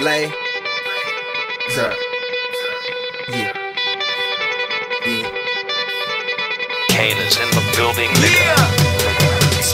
Blay. Sir. Yeah. Yeah. Kane is in the building, nigga.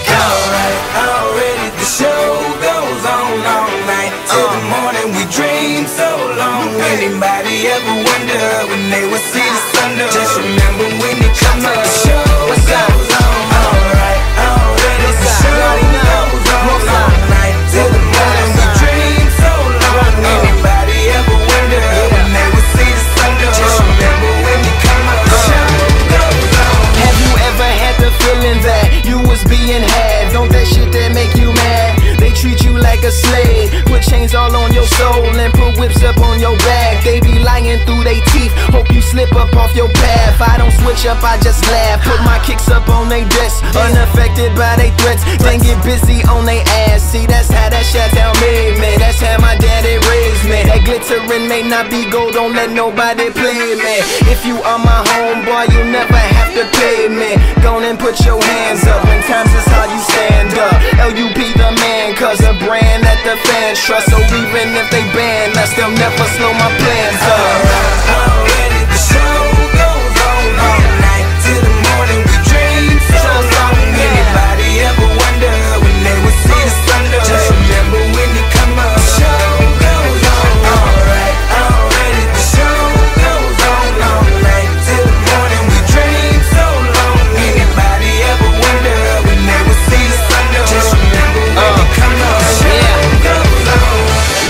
Alright, already the show goes on all night till the morning. We dream so long. Anybody ever wonder when they would see the sun? Just remember when it comes up, the show goes on. Alright, already the show goes on all night till the morning. We dream so long. Anybody ever wonder when they would see the sun? Just remember when it comes up, the show goes on. Have you ever had the feeling that you was being had? Don't that shit that make you mad? They treat you like a slave, put chains all on your soul and put whips up on your back. They be lying through they teeth, hope you slip up off your path. I don't switch up, I just laugh, put my kicks up on they desk, unaffected by they threats. Then get busy on they ass. See, that's how that Chi-Town made me, that's how my daddy raised me. That glittering may not be gold, don't let nobody play me. If you are my homeboy, you never have to pay me. Go and put your hands up, when times is how you stand up. LUP the man, cause a brand that the fans trust. So even if they ban us, they'll never slow my plans up. Already the show goes on all night till the morning. We dream so long. Anybody ever wonder when they would see the sun? Just remember when it come up, the show goes on. Alright, already the show goes on all night till the morning. We dream so long. Anybody ever wonder when they would see the sun? Just remember when it come up, the show goes on.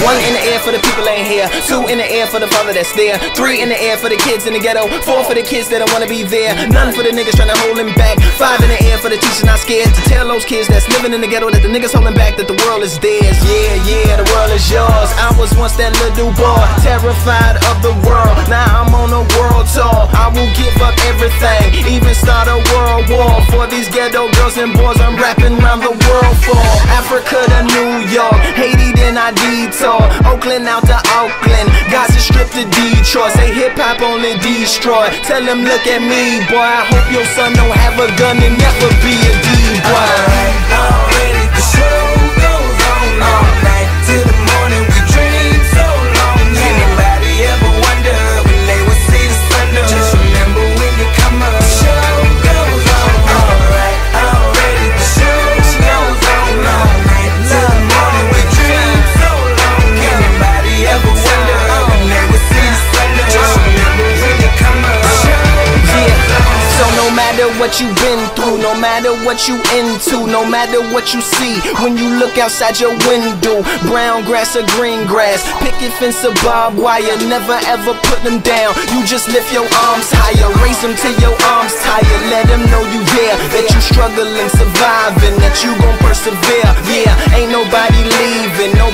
One in the air for the people ain't here, two in the air for the father that's there, three in the air for the kids in the ghetto, four for the kids that don't wanna be there, none for the niggas trying to hold them back, five in the air for the teacher not scared to tell those kids that's living in the ghetto that the niggas holding back, that the world is theirs. Yeah, yeah, the world is yours. I was once that little boy, terrified of the world. Now I'm on a world tour. I will give up everything, even start a world war for these ghetto girls and boys I'm rapping around the world for. Africa to New York, Haiti then I detour, Oakland out to Auckland, Gaza Strip to Detroit. Say hip hop only destroy. Tell them look at me, boy. I hope your son don't have a gun and never be a D-boy. Alright, already the show goes on all night till the morning. We dream so long. Anybody ever wonder when they would see the sun? Just remember when you come up, the show goes on. Alright, already the show goes on all night till the morning. We dream so long. Anybody ever wonder when they would see the sun? Just remember when you come up, the show goes on. So no matter what you've been through, no matter what you into, no matter what you see when you look outside your window, brown grass or green grass, picket fence or barbed wire, never ever put them down. You just lift your arms higher, raise them till your arms tired. Let them know you there, that you struggling, surviving, that you gon' persevere. Yeah, ain't nobody leaving, no